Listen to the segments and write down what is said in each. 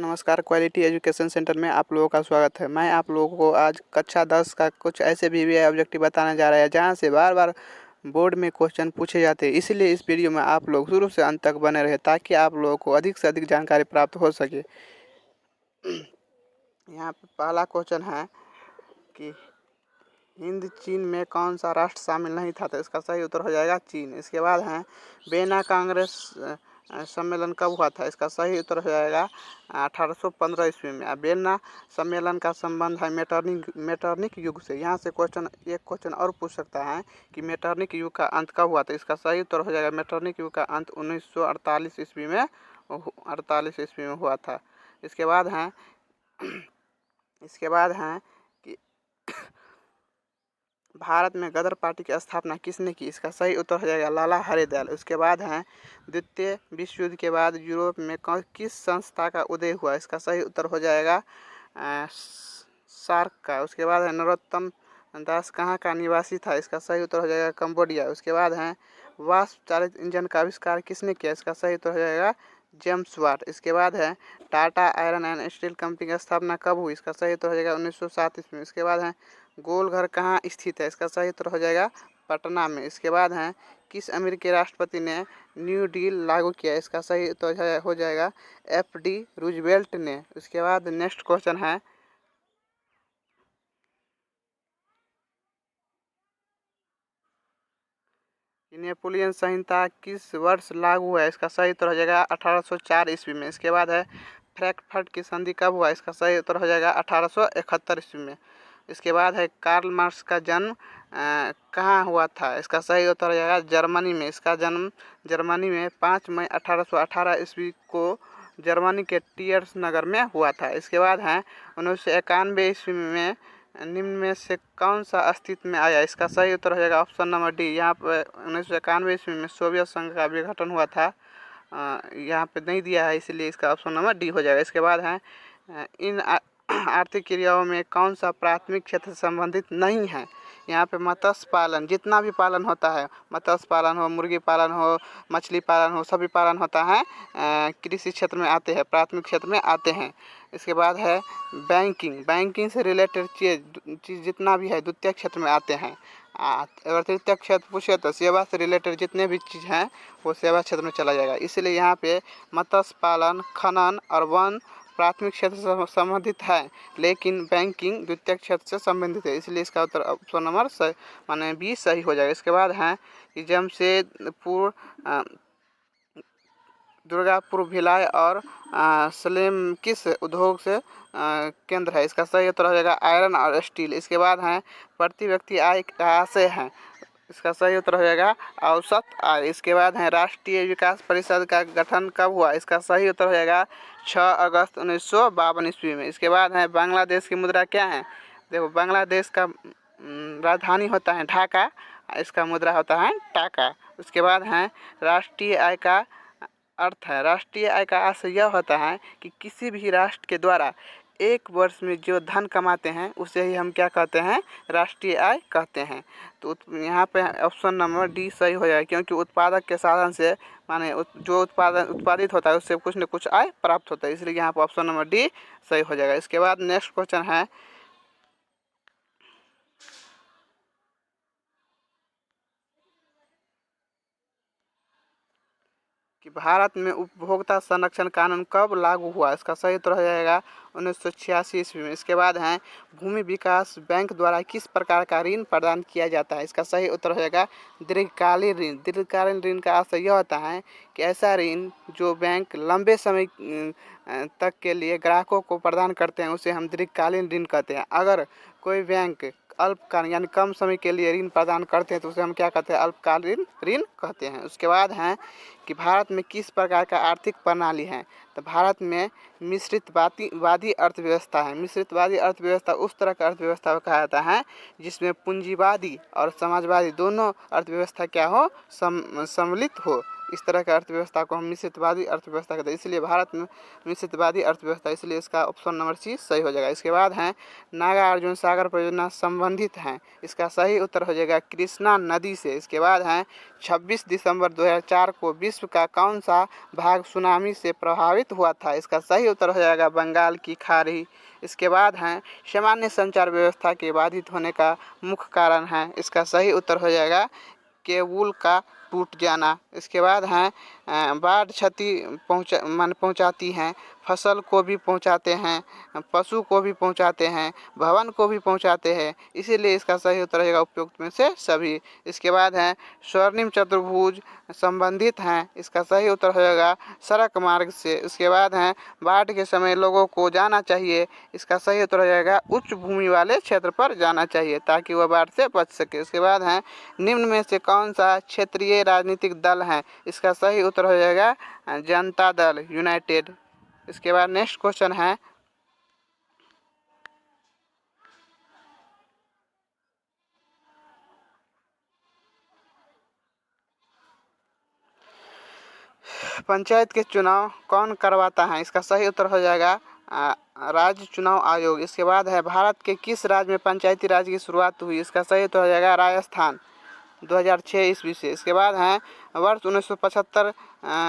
नमस्कार, quality education centre में आप लोगों का स्वागत है। मैं आप लोगों को आज कक्षा 10 का कुछ ऐसे वीवीआई ऑब्जेक्टिव बताने जा रहा है जहां से बार बार बोर्ड में क्वेश्चन पूछे जाते हैं। इसलिए इस वीडियो में आप लोग शुरू से अंत तक बने रहे ताकि आप लोगों को अधिक से अधिक जानकारी प्राप्त हो सके। यहाँ पे पहला क्वेश्चन है कि हिंद चीन में कौन सा राष्ट्र शामिल नहीं था, तो इसका सही उत्तर हो जाएगा चीन। इसके बाद है वियना कांग्रेस सम्मेलन कब हुआ था, इसका सही उत्तर हो जाएगा 1815 ईस्वी में। वियना सम्मेलन का संबंध है मेटरनिक युग से। यहाँ से एक क्वेश्चन और पूछ सकता है कि मेटरनिक युग का अंत कब हुआ था, इसका सही उत्तर हो जाएगा मेटरनिक युग का अंत 1948 ईस्वी में 48 ईस्वी में हुआ था। इसके बाद है कि भारत में गदर पार्टी की स्थापना किसने की, इसका सही उत्तर हो जाएगा लाला हरदयाल। उसके बाद है द्वितीय विश्व युद्ध के बाद यूरोप में किस संस्था का उदय हुआ, इसका सही उत्तर हो जाएगा सार्क का। उसके बाद है नरोत्तम दास कहाँ का निवासी था, इसका सही उत्तर हो जाएगा कंबोडिया। उसके बाद है वाष्प चालित इंजन का आविष्कार किसने किया, इसका सही उत्तर हो जाएगा जेम्स वाट। इसके बाद है Tata iron and steel company की स्थापना कब हुई, इसका सही उत्तर हो जाएगा 1907 ईस्वी में। इसके बाद है गोल घर कहाँ स्थित है, इसका सही उत्तर हो जाएगा पटना में। इसके बाद है किस अमेरिकी राष्ट्रपति ने न्यू डील लागू किया, इसका सही उत्तर हो जाएगा FD रूजवेल्ट ने। उसके बाद नेक्स्ट क्वेश्चन है नेपोलियन संहिता किस वर्ष लागू है, इसका सही उत्तर हो जाएगा 1804 ईस्वी में। इसके बाद है फ्रैंकफर्ट की संधि कब हुआ, इसका सही उत्तर हो जाएगा 1871 ईस्वी में। इसके बाद है कार्ल मार्क्स का जन्म कहाँ हुआ था, इसका सही उत्तर हो जाएगा जर्मनी में। इसका जन्म जर्मनी में 5 मई 1818 ईस्वी को जर्मनी के टियर्स नगर में हुआ था। इसके बाद है 1991 ईस्वी में निम्न में से कौन सा अस्तित्व में आया, इसका सही उत्तर हो जाएगा ऑप्शन नंबर डी। यहाँ पर 1991 ईस्वी में सोवियत संघ का विघटन हुआ था, यहाँ पे नहीं दिया है इसलिए इसका ऑप्शन नंबर डी हो जाएगा। इसके बाद है इन आर्थिक क्रियाओं में कौन सा प्राथमिक क्षेत्र से संबंधित नहीं है, यहाँ पे मत्स्य पालन, जितना भी पालन होता है, मत्स्य पालन हो, मुर्गी पालन हो, मछली पालन हो, सभी पालन होता है कृषि क्षेत्र में आते हैं, प्राथमिक क्षेत्र में आते हैं। इसके बाद है बैंकिंग से रिलेटेड चीज़ जितना भी है द्वितीय क्षेत्र में आते हैं। अगर तृतीय क्षेत्र पूछे तो सेवा से रिलेटेड जितने भी चीज़ हैं वो सेवा क्षेत्र में चला जाएगा। इसलिए यहाँ पे मत्स्य पालन, खनन और वन प्राथमिक क्षेत्र से संबंधित है, लेकिन बैंकिंग द्वितीय क्षेत्र से संबंधित है, इसलिए इसका उत्तर ऑप्शन नंबर माने बी सही हो जाएगा। इसके बाद है कि जमशेदपुर, दुर्गापुर, भिलाई और सलेम किस उद्योग से केंद्र है, इसका सही उत्तर हो जाएगा आयरन और स्टील। इसके बाद है प्रति व्यक्ति आय का आशय है, इसका सही उत्तर हो जाएगा औसत आय। इसके बाद है राष्ट्रीय विकास परिषद का गठन कब हुआ, इसका सही उत्तर हो जाएगा 6 अगस्त 1952 ईस्वी में। इसके बाद है बांग्लादेश की मुद्रा क्या है, देखो बांग्लादेश का राजधानी होता है ढाका, इसका मुद्रा होता है टाका। उसके बाद है राष्ट्रीय आय का अर्थ है, राष्ट्रीय आय का अर्थ यह होता है कि किसी भी राष्ट्र के द्वारा एक वर्ष में जो धन कमाते हैं उसे ही हम क्या कहते हैं, राष्ट्रीय आय कहते हैं। तो यहाँ पे ऑप्शन नंबर डी सही हो जाएगा, क्योंकि उत्पादक के साधन से माने जो उत्पादित होता है उससे कुछ न कुछ आय प्राप्त होता है, इसलिए यहाँ पर ऑप्शन नंबर डी सही हो जाएगा। इसके बाद नेक्स्ट क्वेश्चन है कि भारत में उपभोक्ता संरक्षण कानून कब लागू हुआ, इसका सही उत्तर हो जाएगा 1986 ईस्वी में। इसके बाद है भूमि विकास बैंक द्वारा किस प्रकार का ऋण प्रदान किया जाता है, इसका सही उत्तर हो जाएगा दीर्घकालीन ऋण। दीर्घकालीन ऋण का अर्थ यह होता है कि ऐसा ऋण जो बैंक लंबे समय तक के लिए ग्राहकों को प्रदान करते हैं उसे हम दीर्घकालीन ऋण कहते हैं। अगर कोई बैंक अल्पकालीन यानी कम समय के लिए ऋण प्रदान करते हैं तो उसे हम क्या कहते हैं, अल्पकालीन ऋण कहते हैं। उसके बाद है कि भारत में किस प्रकार का आर्थिक प्रणाली है, तो भारत में मिश्रितवादी अर्थव्यवस्था है। मिश्रितवादी अर्थव्यवस्था उस तरह का अर्थव्यवस्था को कहा जाता है जिसमें पूंजीवादी और समाजवादी दोनों अर्थव्यवस्था क्या हो, सम्मिलित हो। इस तरह की अर्थव्यवस्था को हम मिश्रितवादी अर्थव्यवस्था कहते हैं। इसलिए भारत में मिश्रितवादी अर्थव्यवस्था, इसलिए इसका ऑप्शन नंबर सी सही हो जाएगा। इसके बाद है नागार्जुन सागर परियोजना संबंधित हैं, इसका सही उत्तर हो जाएगा कृष्णा नदी से। इसके बाद है 26 दिसंबर 2004 को विश्व का कौन सा भाग सुनामी से प्रभावित हुआ था, इसका सही उत्तर हो जाएगा बंगाल की खाड़ी। इसके बाद है सामान्य संचार व्यवस्था के बाधित होने का मुख्य कारण है, इसका सही उत्तर हो जाएगा केबुल का टूट जाना। इसके बाद हैं बाढ़ क्षति पहुंचाती हैं, फसल को भी पहुंचाते हैं, पशु को भी पहुंचाते हैं, भवन को भी पहुंचाते हैं, इसीलिए इसका सही उत्तर रहेगा उपयुक्त में से सभी। इसके बाद हैं स्वर्णिम चतुर्भुज संबंधित हैं, इसका सही उत्तर हो जाएगा सड़क मार्ग से। इसके बाद हैं बाढ़ के समय लोगों को जाना चाहिए, इसका सही उत्तर हो जाएगा उच्च भूमि वाले क्षेत्र पर जाना चाहिए ताकि वह बाढ़ से बच सके। इसके बाद हैं निम्न में से कौन सा क्षेत्रीय राजनीतिक दल है, इसका सही उत्तर हो जाएगा जनता दल यूनाइटेड। इसके बाद नेक्स्ट क्वेश्चन है पंचायत के चुनाव कौन करवाता है, इसका सही उत्तर हो जाएगा राज्य चुनाव आयोग। इसके बाद है भारत के किस राज्य में पंचायती राज की शुरुआत हुई, इसका सही उत्तर हो जाएगा राजस्थान 2006 ईस्वी से। इसके बाद हैं वर्ष 1975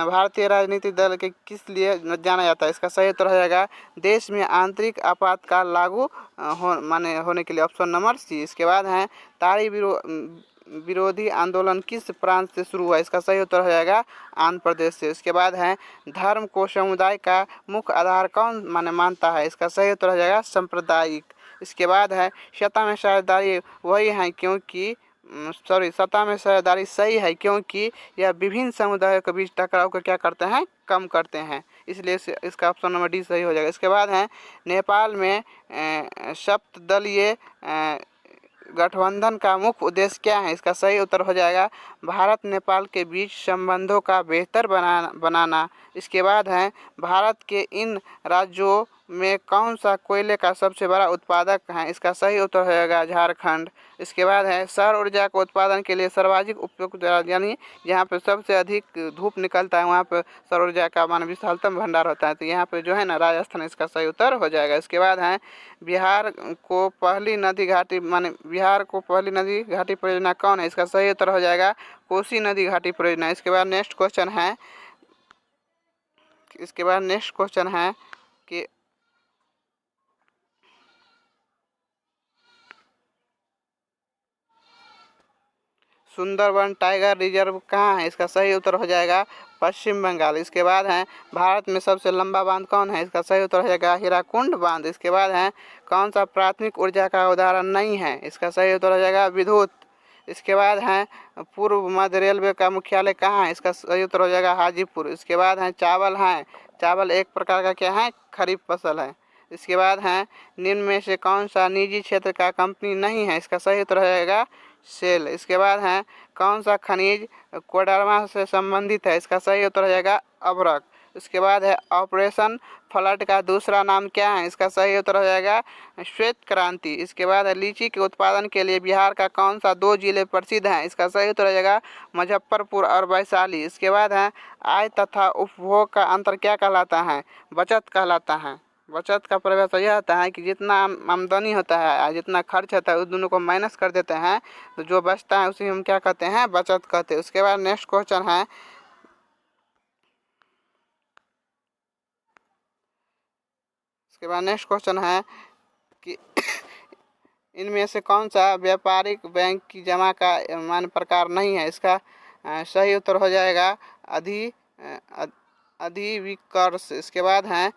भारतीय राजनीतिक दल के किस लिए जाना जाता है, इसका सही उत्तर हो जाएगा देश में आंतरिक आपातकाल लागू होने के लिए, ऑप्शन नंबर सी। इसके बाद हैं तारी विरोधी आंदोलन किस प्रांत से शुरू हुआ, इसका सही उत्तर हो जाएगा आंध्र प्रदेश से। इसके बाद है धर्म को समुदाय का मुख्य आधार कौन मानता है, इसका सही उत्तर हो जाएगा सांप्रदायिक। इसके बाद है सत्ता में साझेदारी वही है क्योंकि सत्ता में साझेदारी सही है क्योंकि यह विभिन्न समुदायों के बीच टकराव को क्या करते हैं, कम करते हैं, इसलिए इसका ऑप्शन नंबर डी सही हो जाएगा। इसके बाद है नेपाल में सप्तदलीय गठबंधन का मुख्य उद्देश्य क्या है, इसका सही उत्तर हो जाएगा भारत नेपाल के बीच संबंधों का बेहतर बनाना। इसके बाद है भारत के इन राज्यों में कौन सा कोयले का सबसे बड़ा उत्पादक है, इसका सही उत्तर हो जाएगा झारखंड। इसके बाद है सौर ऊर्जा को उत्पादन के लिए सर्वाधिक उपयुक्त यानी जहाँ पे सबसे अधिक धूप निकलता है वहाँ पे सौर ऊर्जा का विशालतम भंडार होता है, तो यहाँ पे जो है ना राजस्थान इसका सही उत्तर हो जाएगा। इसके बाद है बिहार को पहली नदी घाटी परियोजना कौन है, इसका सही उत्तर हो जाएगा कोसी नदी घाटी परियोजना। इसके बाद नेक्स्ट क्वेश्चन है कि सुंदरबन टाइगर रिजर्व कहाँ है, इसका सही उत्तर हो जाएगा पश्चिम बंगाल। इसके बाद है भारत में सबसे लंबा बांध कौन है, इसका सही उत्तर हो जाएगा हीराकुंड बांध। इसके बाद है कौन सा प्राथमिक ऊर्जा का उदाहरण नहीं है, इसका सही उत्तर हो जाएगा विद्युत। इसके बाद है पूर्व मध्य रेलवे का मुख्यालय कहाँ है, इसका सही उत्तर हो जाएगा हाजीपुर। इसके बाद है चावल एक प्रकार का क्या है, खरीफ फसल है। इसके बाद है निम्न में से कौन सा निजी क्षेत्र का कंपनी नहीं है, इसका सही उत्तर हो जाएगा सेल। इसके बाद है कौन सा खनिज कोडरमा से संबंधित है, इसका सही उत्तर हो जाएगा अभ्रक। इसके बाद है ऑपरेशन फ्लड का दूसरा नाम क्या है, इसका सही उत्तर हो जाएगा श्वेत क्रांति। इसके बाद है लीची के उत्पादन के लिए बिहार का कौन सा 2 जिले प्रसिद्ध हैं, इसका सही उत्तर हो जाएगा मुजफ्फरपुर और वैशाली। इसके बाद है आय तथा उपभोग का अंतर क्या कहलाता है, बचत कहलाता है। बचत का परिभाषा यह होता है कि जितना आमदनी होता है और जितना खर्च होता है उस दोनों को माइनस कर देते हैं तो जो बचता है उसी हम क्या कहते हैं, बचत कहते हैं। उसके बाद नेक्स्ट क्वेश्चन है कि इनमें से कौन सा व्यापारिक बैंक की जमा का प्रकार नहीं है, इसका सही उत्तर हो जाएगा अधिविकर्ष। इसके बाद है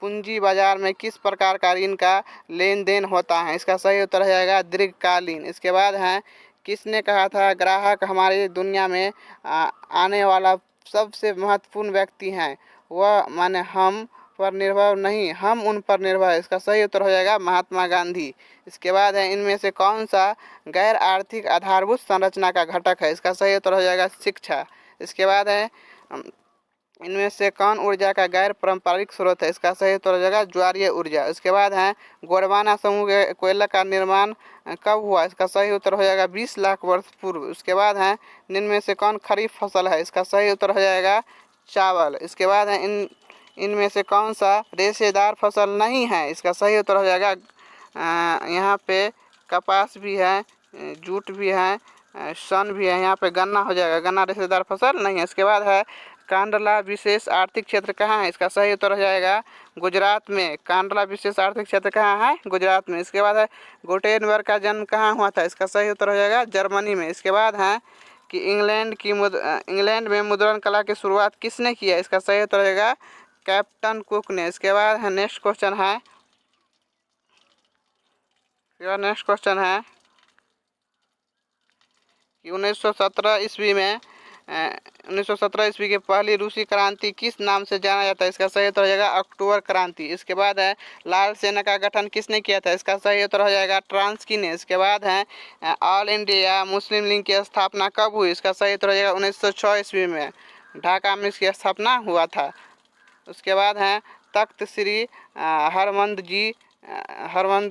पूंजी बाजार में किस प्रकार का ऋण का लेन देन होता है, इसका सही उत्तर हो जाएगा दीर्घकालीन। इसके बाद है किसने कहा था ग्राहक हमारी दुनिया में आने वाला सबसे महत्वपूर्ण व्यक्ति हैं, वह हम पर निर्भर नहीं, हम उन पर निर्भर है, इसका सही उत्तर हो जाएगा महात्मा गांधी। इसके बाद है इनमें से कौन सा गैर आर्थिक आधारभूत संरचना का घटक है, इसका सही उत्तर हो जाएगा शिक्षा। इसके बाद है इनमें से कौन ऊर्जा का गैर पारंपरिक स्रोत है? इसका सही उत्तर हो जाएगा ज्वारीय ऊर्जा। इसके बाद है गोंडवाना समूह के कोयला का निर्माण कब हुआ? इसका सही उत्तर हो जाएगा 20 लाख वर्ष पूर्व। उसके बाद है निम्न में से कौन खरीफ फसल है? इसका सही उत्तर हो जाएगा चावल। इसके बाद है इनमें से कौन सा रेशेदार फसल नहीं है? इसका सही उत्तर हो जाएगा यहाँ पे कपास भी है, जूट भी है, सन भी है। यहाँ पे गन्ना हो जाएगा, गन्ना रेशेदार फसल नहीं है। इसके बाद है कांडला विशेष आर्थिक क्षेत्र कहाँ है? इसका सही उत्तर हो जाएगा गुजरात में। कांडला विशेष आर्थिक क्षेत्र कहाँ है? गुजरात में। इसके बाद है गुटेनबर्ग का जन्म कहाँ हुआ था? इसका सही उत्तर हो जाएगा जर्मनी में। इसके बाद है कि इंग्लैंड में मुद्रण कला की शुरुआत किसने की है? इसका सही उत्तर हो जाएगा कैप्टन कुक ने। इसके बाद है नेक्स्ट क्वेश्चन है कि 1917 ईस्वी में 1917 ईस्वी की पहली रूसी क्रांति किस नाम से जाना जाता है? इसका सही उत्तर हो जाएगा अक्टूबर क्रांति। इसके बाद है लाल सेना का गठन किसने किया था? इसका सही उत्तर हो जाएगा ट्रांस्की ने। इसके बाद है ऑल इंडिया मुस्लिम लीग की स्थापना कब हुई? इसका सही उत्तर हो जाएगा 1906 ईस्वी में, ढाका में इसकी स्थापना हुआ था। उसके बाद है तख्त श्री हरमंद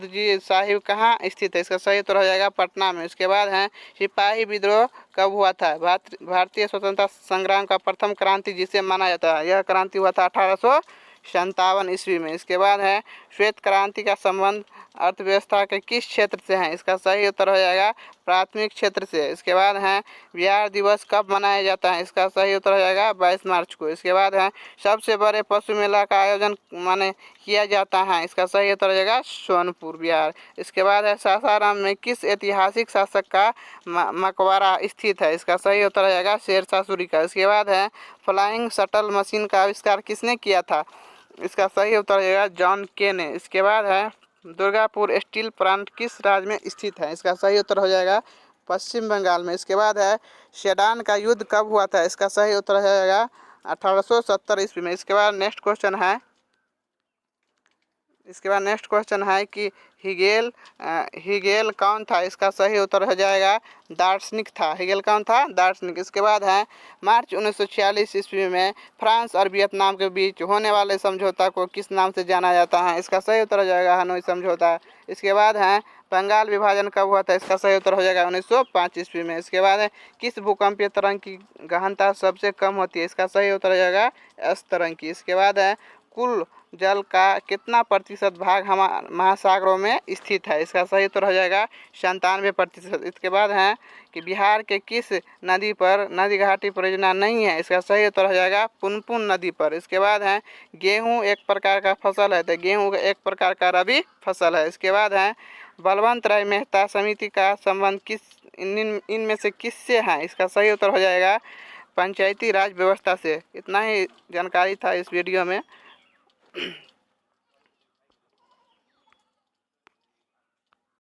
जी साहिब कहाँ स्थित है? इसका सही उत्तर हो जाएगा पटना में। इसके बाद है सिपाही विद्रोह कब हुआ था? भारतीय स्वतंत्रता संग्राम का प्रथम क्रांति जिसे माना जाता है, यह क्रांति हुआ था 1857 ईस्वी में। इसके बाद है श्वेत क्रांति का संबंध अर्थव्यवस्था के किस क्षेत्र से है? इसका सही उत्तर हो जाएगा प्राथमिक क्षेत्र से। इसके बाद है बिहार दिवस कब मनाया जाता है? इसका सही उत्तर हो जाएगा 22 मार्च को। इसके बाद है सबसे बड़े पशु मेला का आयोजन माने किया जाता है? इसका सही उत्तर हो जाएगा सोनपुर बिहार। इसके बाद है सासाराम में किस ऐतिहासिक शासक का मकबरा स्थित है? इसका सही उत्तर हो जाएगा शेरशाह सूरी का। इसके बाद है फ्लाइंग शटल मशीन का आविष्कार किसने किया था? इसका सही उत्तर हो जाएगा जॉन के ने। इसके बाद है दुर्गापुर स्टील प्लांट किस राज्य में स्थित है? इसका सही उत्तर हो जाएगा पश्चिम बंगाल में। इसके बाद है सेडान का युद्ध कब हुआ था? इसका सही उत्तर हो जाएगा 1870 ईस्वी में। इसके बाद नेक्स्ट क्वेश्चन है कि हिगेल कौन था? इसका सही उत्तर हो जाएगा दार्शनिक था। हिगेल कौन था? दार्शनिक। इसके बाद है मार्च 1946 ईस्वी में फ्रांस और वियतनाम के बीच होने वाले समझौता को किस नाम से जाना जाता है? इसका सही उत्तर हो जाएगा हनोई समझौता। इसके बाद है बंगाल विभाजन कब हुआ था? इसका सही उत्तर हो जाएगा 1905 ईस्वी में। इसके बाद है किस भूकंपीय तरंग की गहनता सबसे कम होती है? इसका सही उत्तर हो जाएगा एस तरंग की। इसके बाद है कुल जल का कितना प्रतिशत भाग महासागरों में स्थित है? इसका सही उत्तर हो जाएगा 97%। इसके बाद है कि बिहार के किस नदी पर नदी घाटी परियोजना नहीं है? इसका सही उत्तर हो जाएगा पुनपुन नदी पर। इसके बाद है गेहूं एक प्रकार का फसल है, तो गेहूं एक प्रकार का रबी फसल है। इसके बाद है बलवंत राय मेहता समिति का संबंध इनमें से किससे है? इसका सही उत्तर हो जाएगा पंचायती राज व्यवस्था से। इतना ही जानकारी था इस वीडियो में।